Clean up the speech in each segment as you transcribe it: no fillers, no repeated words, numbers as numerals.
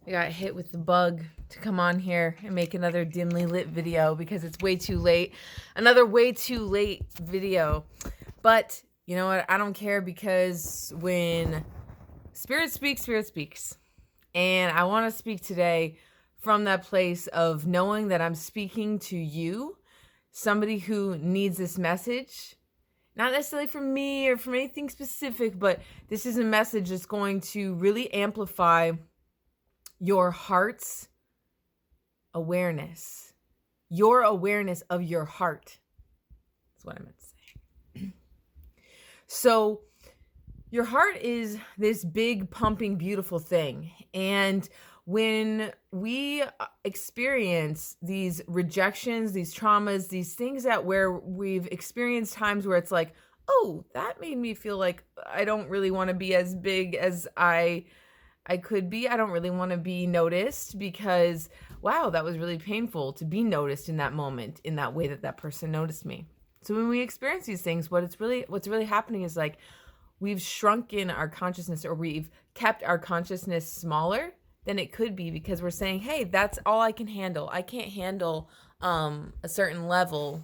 I got hit with the bug to come on here and make another dimly lit video because it's way too late. Another way too late video. But you know what? I don't care because when Spirit speaks, Spirit speaks. And I want to speak today from that place of knowing that I'm speaking to you, somebody who needs this message. Not necessarily from me or from anything specific, but this is a message that's going to really amplify your heart's awareness, your awareness of your heart. That's what I meant to say. So, your heart is this big, pumping, beautiful thing. And when we experience these rejections, these traumas, these things that where we've experienced times where it's like, oh, that made me feel like I don't really want to be as big as I could be. I don't really want to be noticed because, wow, that was really painful to be noticed in that moment, in that way that that person noticed me. So when we experience these things, what's really happening is like we've shrunken our consciousness, or we've kept our consciousness smaller than it could be because we're saying, hey, that's all I can handle. I can't handle a certain level.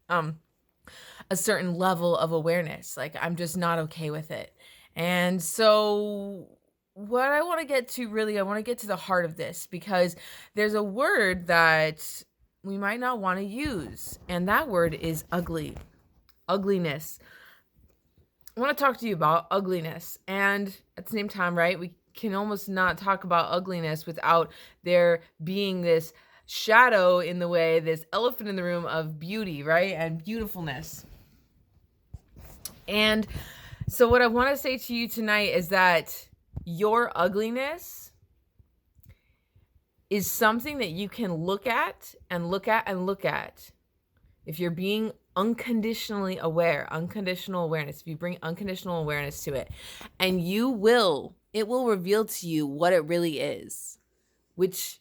A certain level of awareness. Like I'm just not okay with it. And so what I want to get to really, I want to get to the heart of this because there's a word that we might not want to use, and that word is ugly. Ugliness. I want to talk to you about ugliness, and at the same time, right, we can almost not talk about ugliness without there being this shadow in the way, this elephant in the room of beauty, right, and beautifulness. And so what I want to say to you tonight is that your ugliness is something that you can look at and look at and look at. If you're being unconditionally aware, unconditional awareness, if you bring unconditional awareness to it, and it will reveal to you what it really is, which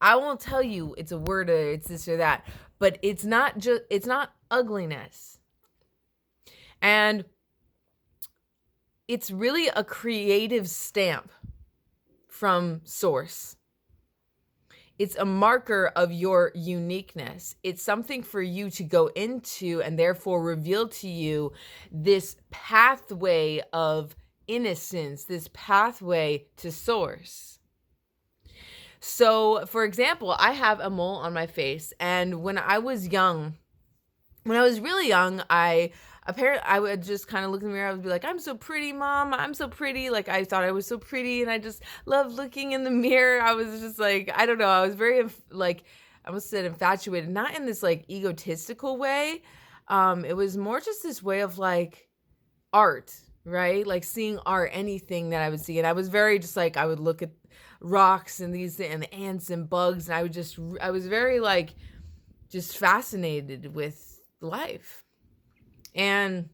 I won't tell you it's a word or it's this or that, but it's not ugliness. And it's really a creative stamp from source. It's a marker of your uniqueness. It's something for you to go into and therefore reveal to you this pathway of innocence, this pathway to source. So, for example, I have a mole on my face, and when I was really young, I would just kind of look in the mirror. I would be like, I'm so pretty, mom. I'm so pretty. Like, I thought I was so pretty, and I just loved looking in the mirror. I was just like, I don't know. I was very, like, I almost said infatuated, not in this, like, egotistical way. It was more just this way of, like, art, right? Like, seeing art, anything that I would see. And I was very just, like, I would look at rocks and the ants and bugs, and I was very, like, just fascinated with life. And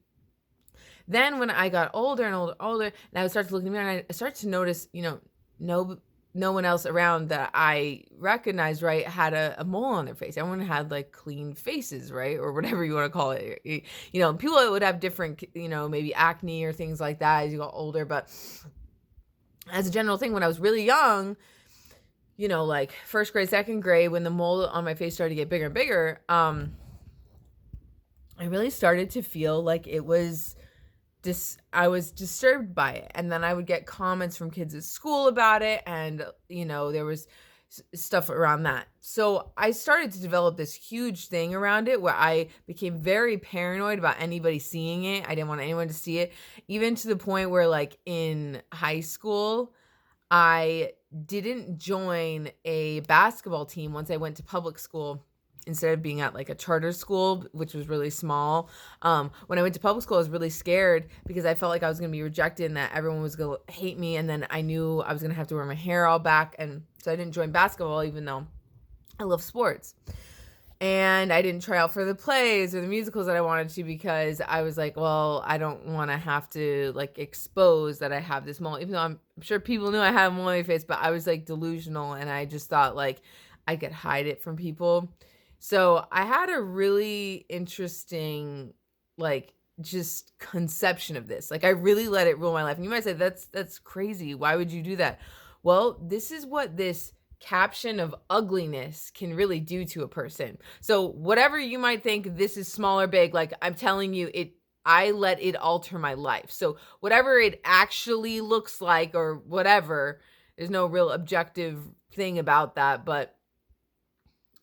then when I got older and older, and I would start to look in the mirror, and I started to notice, no one else around that I recognized, right, had a mole on their face. Everyone had like clean faces, right, or whatever you want to call it. People would have different, maybe acne or things like that as you got older. But as a general thing, when I was really young, like first grade, second grade, when the mole on my face started to get bigger and bigger, I really started to feel like I was disturbed by it. And then I would get comments from kids at school about it, and there was stuff around that. So I started to develop this huge thing around it where I became very paranoid about anybody seeing it. I didn't want anyone to see it, even to the point where, like, in high school, I didn't join a basketball team once I went to public school instead of being at like a charter school, which was really small. When I went to public school, I was really scared because I felt like I was going to be rejected and that everyone was going to hate me. And then I knew I was going to have to wear my hair all back. And so I didn't join basketball, even though I love sports. And I didn't try out for the plays or the musicals that I wanted to because I was like, well, I don't want to have to like expose that I have this mole, even though I'm sure people knew I had a mole on my face, but I was like delusional and I just thought like I could hide it from people. So I had a really interesting like just conception of this. Like, I really let it rule my life. And you might say, that's crazy. Why would you do that? Well, this is what this caption of ugliness can really do to a person. So whatever you might think, this is small or big, like, I'm telling you, I let it alter my life. So whatever it actually looks like or whatever, there's no real objective thing about that, but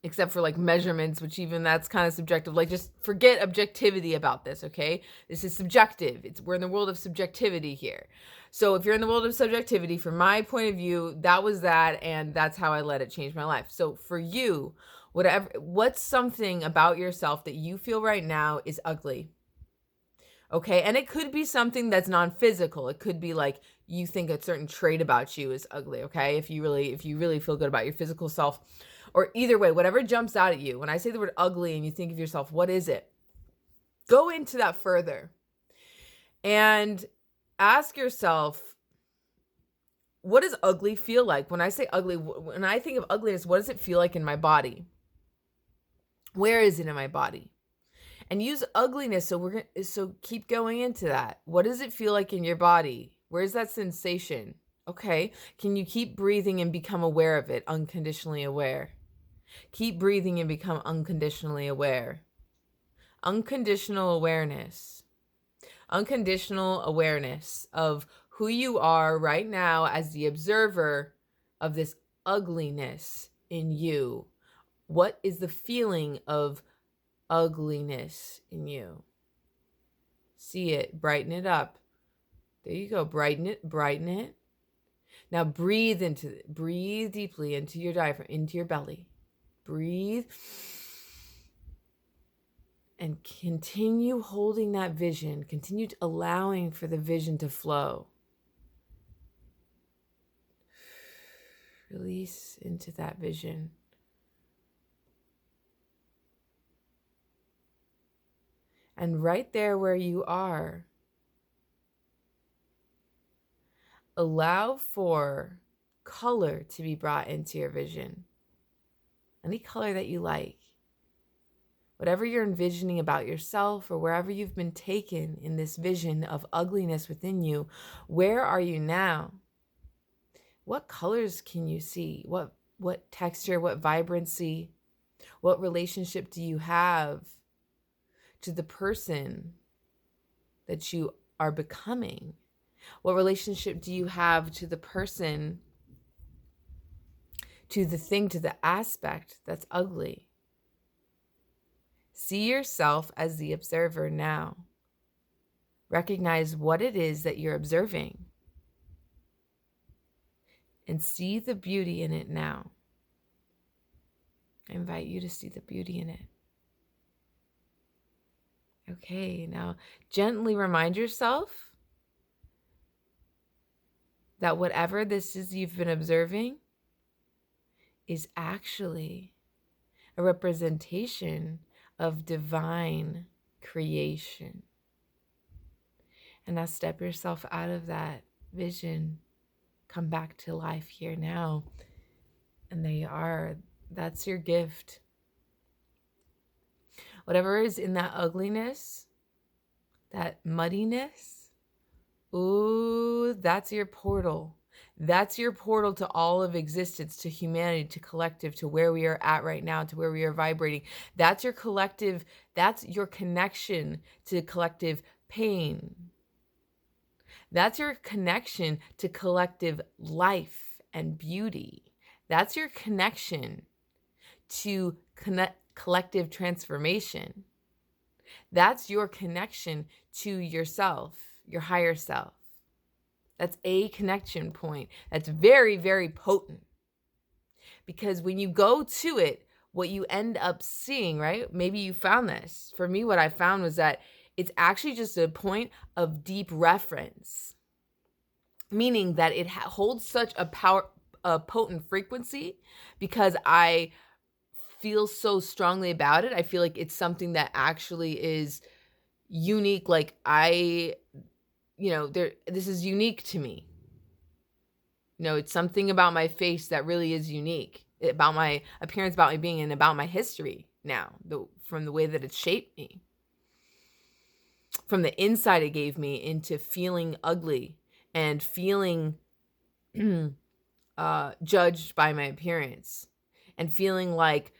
except for like measurements, which even that's kind of subjective. Like, just forget objectivity about this, okay? This is subjective. We're in the world of subjectivity here. So if you're in the world of subjectivity, from my point of view, that was that, and that's how I let it change my life. So for you, what's something about yourself that you feel right now is ugly? Okay, and it could be something that's non-physical. It could be like you think a certain trait about you is ugly, okay? If you really feel good about your physical self, or either way, whatever jumps out at you. When I say the word ugly and you think of yourself, what is it? Go into that further and ask yourself, what does ugly feel like? When I say ugly, when I think of ugliness, what does it feel like in my body? Where is it in my body? And use ugliness. So keep going into that. What does it feel like in your body? Where's that sensation? Okay. Can you keep breathing and become aware of it? Unconditionally aware. Keep breathing and become unconditionally aware. Unconditional awareness. Unconditional awareness of who you are right now as the observer of this ugliness in you. What is the feeling of ugliness in you? See it, brighten it up. There you go, brighten it, brighten it. Now breathe deeply into your diaphragm, into your belly. Breathe and continue holding that vision. Continue allowing for the vision to flow. Release into that vision. And right there where you are, allow for color to be brought into your vision. Any color that you like. Whatever you're envisioning about yourself or wherever you've been taken in this vision of ugliness within you, where are you now? What colors can you see? What texture, what vibrancy, what relationship do you have to the person that you are becoming? What relationship do you have to the person, to the thing, to the aspect that's ugly? See yourself as the observer now. Recognize what it is that you're observing and see the beauty in it now. I invite you to see the beauty in it. Okay, now gently remind yourself that whatever this is you've been observing is actually a representation of divine creation. And now step yourself out of that vision. Come back to life here now. And there you are. That's your gift. Whatever is in that ugliness, that muddiness, ooh, that's your portal. That's your portal to all of existence, to humanity, to collective, to where we are at right now, to where we are vibrating. That's your collective, that's your connection to collective pain. That's your connection to collective life and beauty. That's your connection to collective transformation. That's your connection to yourself, your higher self. That's a connection point. That's very, very potent. Because when you go to it, what you end up seeing, right? Maybe you found this. For me, what I found was that it's actually just a point of deep reference. Meaning that it holds such a potent frequency because I feel so strongly about it. I feel like it's something that actually is unique. Like this is unique to me. It's something about my face that really is unique, about my appearance, about my being, and about my history now, from the way that it's shaped me. from the inside it gave me into feeling ugly and feeling judged by my appearance and feeling like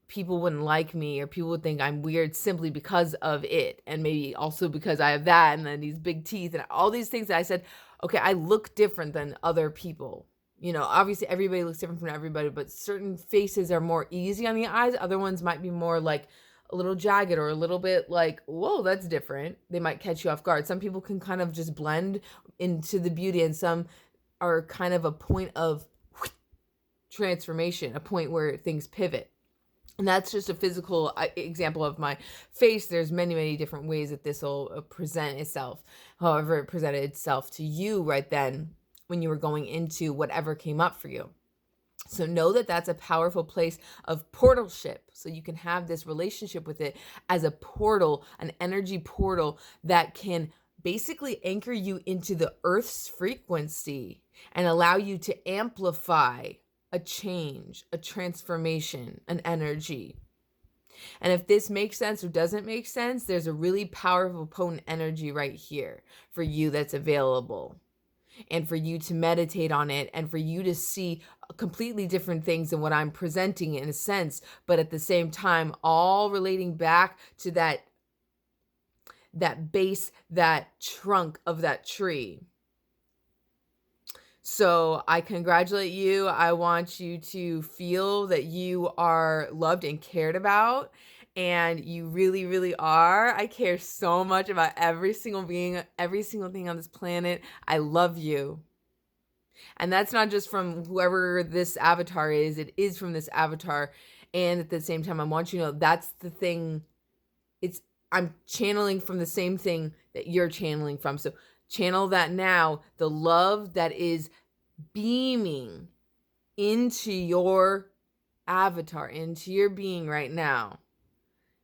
people wouldn't like me or people would think I'm weird simply because of it, and maybe also because I have that and then these big teeth and all these things that I said, okay, I look different than other people. You know, obviously everybody looks different from everybody, but certain faces are more easy on the eyes. Other ones might be more like a little jagged or a little bit like, whoa, that's different. They might catch you off guard. Some people can kind of just blend into the beauty, and some are kind of a point of transformation, a point where things pivot. And that's just a physical example of my face. There's many, many different ways that this will present itself. However, it presented itself to you right then when you were going into whatever came up for you. So know that that's a powerful place of portalship. So you can have this relationship with it as a portal, an energy portal that can basically anchor you into the earth's frequency and allow you to amplify a change, a transformation, an energy. And if this makes sense or doesn't make sense, there's a really powerful, potent energy right here for you that's available. And for you to meditate on it and for you to see completely different things than what I'm presenting in a sense, but at the same time, all relating back to that base, that trunk of that tree. So I congratulate you. I want you to feel that you are loved and cared about, and you really, really are. I care so much about every single being, every single thing on this planet. I love you. And that's not just from whoever this avatar is. It is from this avatar. And at the same time, I want you to know that's the thing. I'm channeling from the same thing that you're channeling from. So channel that now, the love that is beaming into your avatar, into your being right now.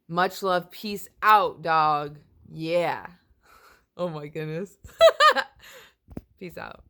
Much love. Peace out, dog. Yeah. Oh my goodness. Peace out.